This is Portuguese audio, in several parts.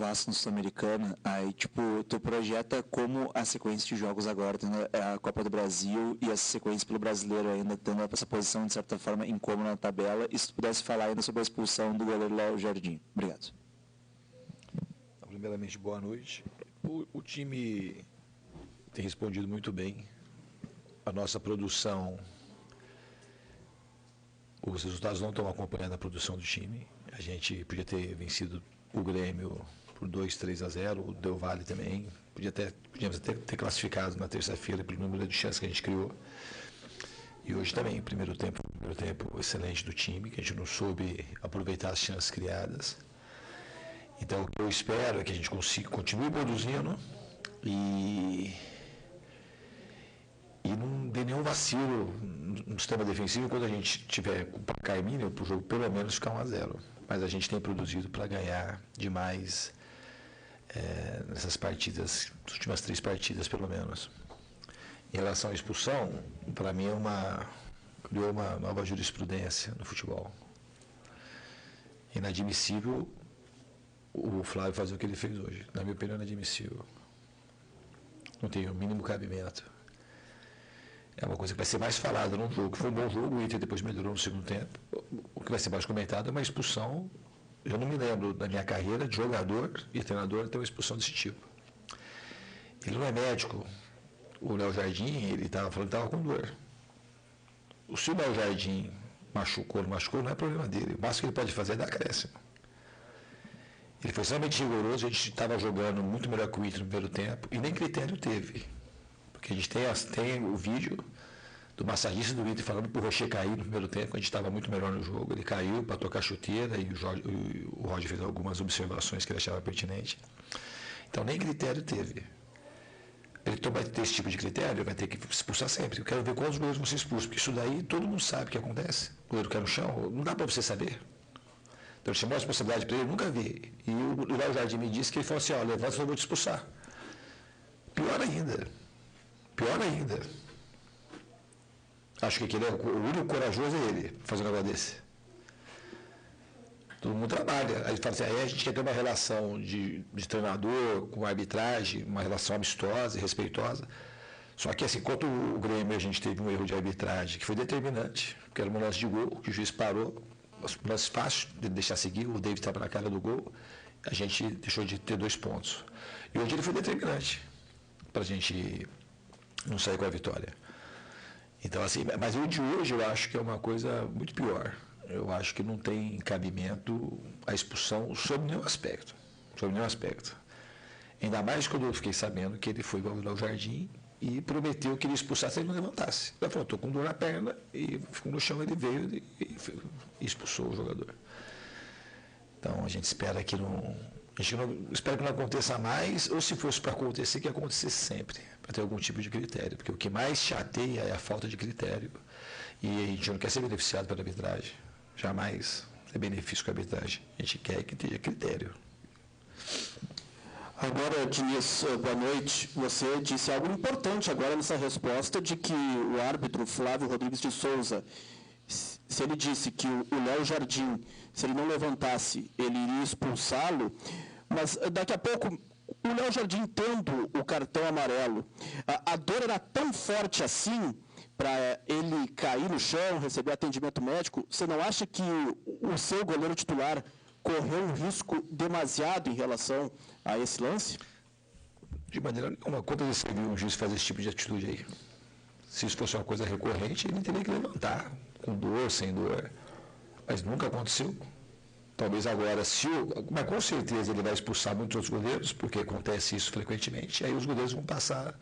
Vasco no Sul-Americana, aí, tipo, tu projeta como a sequência de jogos agora, tendo a Copa do Brasil e essa sequência pelo Brasileiro ainda, tendo essa posição, de certa forma, incômoda na tabela, e se tu pudesse falar ainda sobre a expulsão do goleiro Léo Jardim. Obrigado. Primeiramente, boa noite. O time tem respondido muito bem. A nossa produção, os resultados não estão acompanhando a produção do time. A gente podia ter vencido o Grêmio por 2-3-0, o Del Valle também. Podíamos até ter classificado na terça-feira pelo número de chances que a gente criou. E hoje também, primeiro tempo excelente do time, que a gente não soube aproveitar as chances criadas. Então, o que eu espero é que a gente continue produzindo e não dê nenhum vacilo no sistema defensivo quando a gente tiver com o placar mínimo para o jogo pelo menos ficar 1-0. Mas a gente tem produzido para ganhar demais nessas partidas, nas últimas 3 partidas pelo menos. Em relação à expulsão, para mim criou uma nova jurisprudência no futebol. Inadmissível o Flávio fazer o que ele fez hoje. Na minha opinião, inadmissível. Não tem o mínimo cabimento. É uma coisa que vai ser mais falada num jogo, que foi um bom jogo, o Inter depois melhorou no segundo tempo. O que vai ser mais comentado é uma expulsão. Eu não me lembro da minha carreira de jogador e treinador ter uma expulsão desse tipo. Ele não é médico. O Léo Jardim, ele estava falando que estava com dor. Se o Léo Jardim machucou, não é problema dele. O máximo que ele pode fazer é dar acréscimo. Ele foi extremamente rigoroso, a gente estava jogando muito melhor que o Inter no primeiro tempo, e nem critério teve. Porque a gente tem o vídeo do massagista do Inter falando para o Rocher cair no primeiro tempo, a gente estava muito melhor no jogo, ele caiu para tocar chuteira, e o Roger fez algumas observações que ele achava pertinente. Então nem critério teve. Ele vai ter esse tipo de critério, vai ter que expulsar sempre. Eu quero ver quantos goleiros vão ser expulsos, porque isso daí todo mundo sabe o que acontece. O goleiro cai no chão, não dá para você saber. Então ele chamou a responsabilidade para ele, eu nunca vi. E o Léo Jardim me disse que ele falou assim, levanta, eu vou te expulsar. Pior ainda. Acho que aquele o único corajoso é ele, fazer um negócio desse. Todo mundo trabalha. Aí ele fala assim, aí a gente quer ter uma relação de treinador com arbitragem, uma relação amistosa e respeitosa. Só que assim, enquanto o Grêmio a gente teve um erro de arbitragem que foi determinante, que era um lance de gol, que o juiz parou, um lance fácil de deixar seguir, o David estava na cara do gol, a gente deixou de ter 2 pontos. E hoje ele foi determinante para a gente não sair com a vitória. Então, assim, mas o de hoje eu acho que é uma coisa muito pior. Eu acho que não tem cabimento a expulsão sob nenhum aspecto. Ainda mais quando eu fiquei sabendo que ele foi ao Jardim e prometeu que ele expulsasse se ele não levantasse. Ele falou, estou com dor na perna, e ficou no chão, ele veio e expulsou o jogador. Então, a gente espera que espero que não aconteça mais, ou se fosse para acontecer, que acontecesse sempre, para ter algum tipo de critério, porque o que mais chateia é a falta de critério, e a gente não quer ser beneficiado pela arbitragem, jamais ter benefício com a arbitragem, a gente quer que tenha critério. Agora, Diniz, boa noite. Você disse algo importante agora nessa resposta de que o árbitro Flávio Rodrigues de Souza, se ele disse que o Léo Jardim, se ele não levantasse, ele iria expulsá-lo, mas daqui a pouco, o Léo Jardim tendo o cartão amarelo, a dor era tão forte assim para ele cair no chão, receber atendimento médico, você não acha que o seu goleiro titular correu um risco demasiado em relação a esse lance? De maneira nenhuma. Quando você viu um juiz fazer esse tipo de atitude aí? Se isso fosse uma coisa recorrente, ele teria que levantar, com dor, sem dor. Mas nunca aconteceu. Talvez agora, mas com certeza ele vai expulsar muitos outros goleiros, porque acontece isso frequentemente, e aí os goleiros vão passar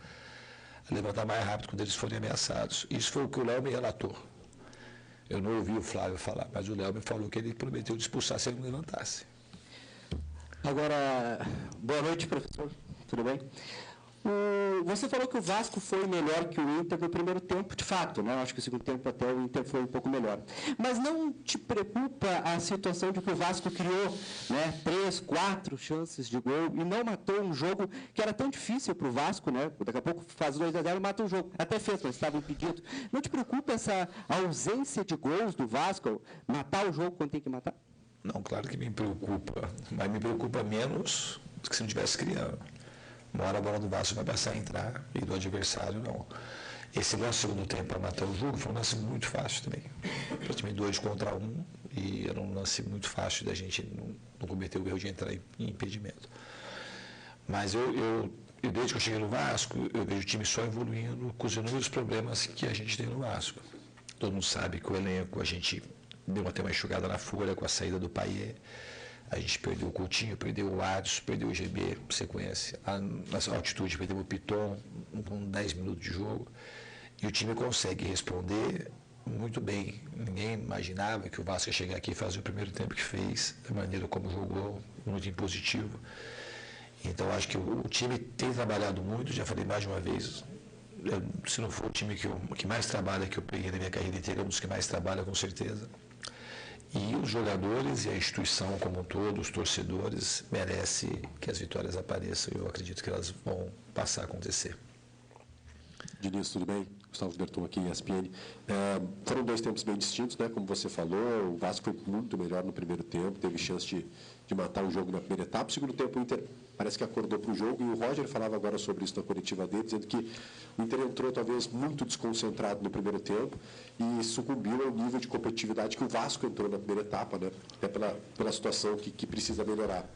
a levantar mais rápido quando eles forem ameaçados. Isso foi o que o Léo me relatou. Eu não ouvi o Flávio falar, mas o Léo me falou que ele prometeu de expulsar se ele não levantasse. Agora, boa noite, professor. Tudo bem? Você falou que o Vasco foi melhor que o Inter no primeiro tempo, de fato, né? Acho que o segundo tempo até o Inter foi um pouco melhor. Mas não te preocupa a situação de que o Vasco criou, né, 3, 4 chances de gol e não matou um jogo que era tão difícil para o Vasco, né? Daqui a pouco faz 2-0 e mata o jogo. Até fez, mas estava impedido. Não te preocupa essa ausência de gols do Vasco, matar o jogo quando tem que matar? Não, claro que me preocupa, mas me preocupa menos que se não estivesse criando. Uma hora a bola do Vasco vai passar a entrar e do adversário não. Esse lance segundo tempo para matar o jogo foi um lance muito fácil também. Praticamente 2 contra 1 e era um lance muito fácil da gente não cometer o erro de entrar em impedimento. Mas eu desde que eu cheguei no Vasco, eu vejo o time só evoluindo com os inúmeros problemas que a gente tem no Vasco. Todo mundo sabe que o elenco, a gente deu até uma enxugada na folha com a saída do Payet. A gente perdeu o Coutinho, perdeu o Adson, perdeu o GB, você conhece. Na altitude, perdeu o Piton com 10 minutos de jogo. E o time consegue responder muito bem. Ninguém imaginava que o Vasco ia chegar aqui e fazer o primeiro tempo que fez, da maneira como jogou, muito impositivo. Então, acho que o time tem trabalhado muito, já falei mais de uma vez. Se não for o time que mais trabalha, que eu peguei na minha carreira inteira, é um dos que mais trabalha, com certeza. E os jogadores e a instituição como um todo, os torcedores, merecem que as vitórias apareçam e eu acredito que elas vão passar a acontecer. Diniz, tudo bem? Gustavo Berton aqui, ESPN. Foram 2 tempos bem distintos, né? Como você falou, o Vasco foi muito melhor no primeiro tempo, teve chance de matar o jogo na primeira etapa. No segundo tempo, o Inter parece que acordou para o jogo, e o Roger falava agora sobre isso na coletiva dele, dizendo que o Inter entrou talvez muito desconcentrado no primeiro tempo e sucumbiu ao nível de competitividade que o Vasco entrou na primeira etapa, né? Até pela situação que precisa melhorar.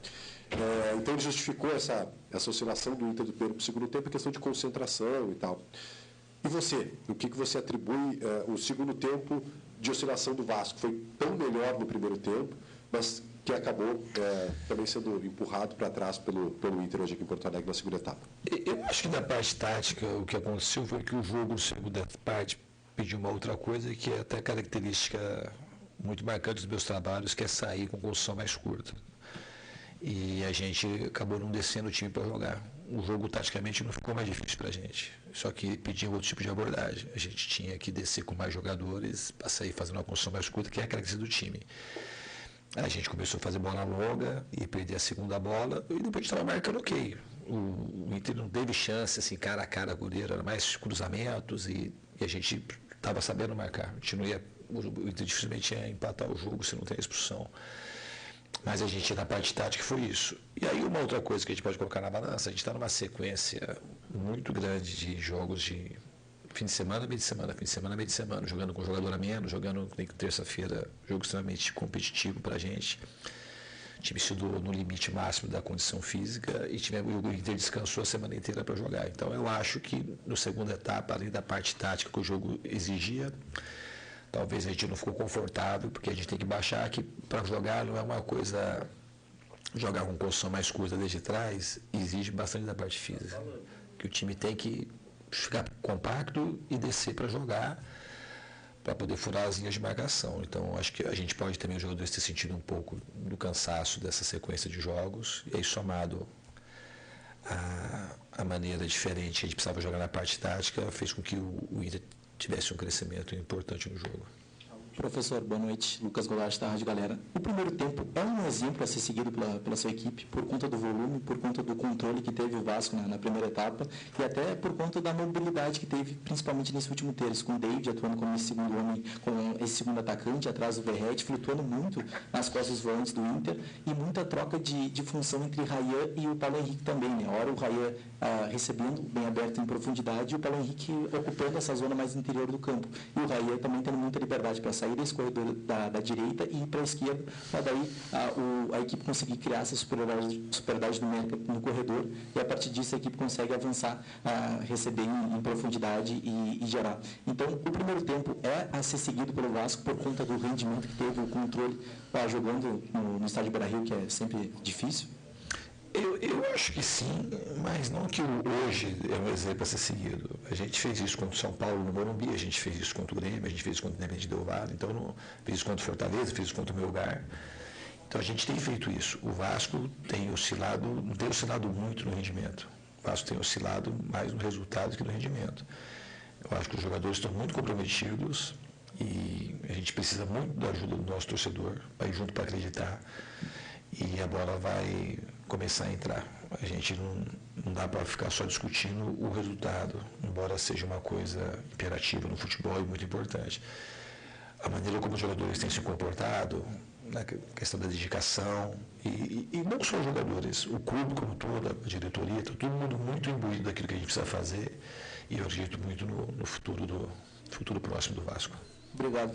Então ele justificou essa oscilação do Inter do primeiro para o segundo tempo em questão de concentração e tal. E você, o que você atribui o segundo tempo de oscilação do Vasco? Foi tão melhor no primeiro tempo, mas que acabou também sendo empurrado para trás pelo Inter hoje aqui em Porto Alegre na segunda etapa. Eu acho que na parte tática o que aconteceu foi que o jogo na segunda parte pediu uma outra coisa que é até característica muito marcante dos meus trabalhos, que é sair com construção mais curta. E a gente acabou não descendo o time para jogar. O jogo, taticamente, não ficou mais difícil para a gente. Só que pedia outro tipo de abordagem. A gente tinha que descer com mais jogadores para sair fazendo uma construção mais curta, que é a característica do time. A gente começou a fazer bola longa e perder a segunda bola, e depois a gente estava marcando ok. O Inter não teve chance, assim, cara a cara, goleiro, era mais cruzamentos e a gente estava sabendo marcar. A gente não ia, o Inter dificilmente ia empatar o jogo se não tem a expulsão. Mas a gente, na parte tática, foi isso. E aí uma outra coisa que a gente pode colocar na balança, a gente está numa sequência muito grande de jogos de fim de semana, meio de semana, fim de semana, meio de semana, jogando com jogador a menos, jogando terça-feira, jogo extremamente competitivo para a gente. O time estudou no limite máximo da condição física e o Inter descansou a semana inteira para jogar. Então eu acho que na segunda etapa, além da parte tática que o jogo exigia, talvez a gente não ficou confortável, porque a gente tem que baixar que para jogar não é uma coisa, jogar com construção mais curta desde trás, exige bastante da parte física. Que o time tem que ficar compacto e descer para jogar, para poder furar as linhas de marcação. Então, acho que a gente pode também, os jogadores, ter sentido um pouco do cansaço dessa sequência de jogos, e aí somado a maneira diferente que a gente precisava jogar na parte tática, fez com que o Inter tivesse um crescimento importante no jogo. Professor, boa noite. Lucas Goulart, da Rádio Galera. O primeiro tempo é um exemplo a ser seguido pela sua equipe, por conta do volume, por conta do controle que teve o Vasco na primeira etapa e até por conta da mobilidade que teve, principalmente nesse último terço, com o David atuando como esse segundo homem, com esse segundo atacante atrás do Verratti, flutuando muito nas costas volantes do Inter e muita troca de função entre Rayan e o Paulo Henrique também, né? Ora o Rayan recebendo bem aberto em profundidade e o Paulo Henrique ocupando essa zona mais interior do campo. E o Rayan também tendo muita liberdade para sair desse corredor da direita e ir para a esquerda, para daí a equipe conseguir criar essa superioridade numérica no corredor e a partir disso a equipe consegue avançar, receber em profundidade e gerar. Então, o primeiro tempo é a ser seguido pelo Vasco por conta do rendimento que teve, o controle jogando no estádio Beira-Rio, que é sempre difícil. Eu acho que sim, mas não que hoje é um exemplo a ser seguido. A gente fez isso contra o São Paulo no Morumbi, a gente fez isso contra o Grêmio, a gente fez isso contra o Independente Del Valle, então fez isso contra o Fortaleza, fez isso contra o Melgar. Então a gente tem feito isso. O Vasco tem oscilado, não tem oscilado muito no rendimento. O Vasco tem oscilado mais no resultado que no rendimento. Eu acho que os jogadores estão muito comprometidos e a gente precisa muito da ajuda do nosso torcedor para ir junto para acreditar. E a bola vai começar a entrar. A gente não dá para ficar só discutindo o resultado, embora seja uma coisa imperativa no futebol e muito importante. A maneira como os jogadores têm se comportado, na questão da dedicação, e não só os jogadores, o clube como todo, a diretoria, está todo mundo muito imbuído daquilo que a gente precisa fazer, e eu acredito muito no futuro próximo do Vasco. Obrigado.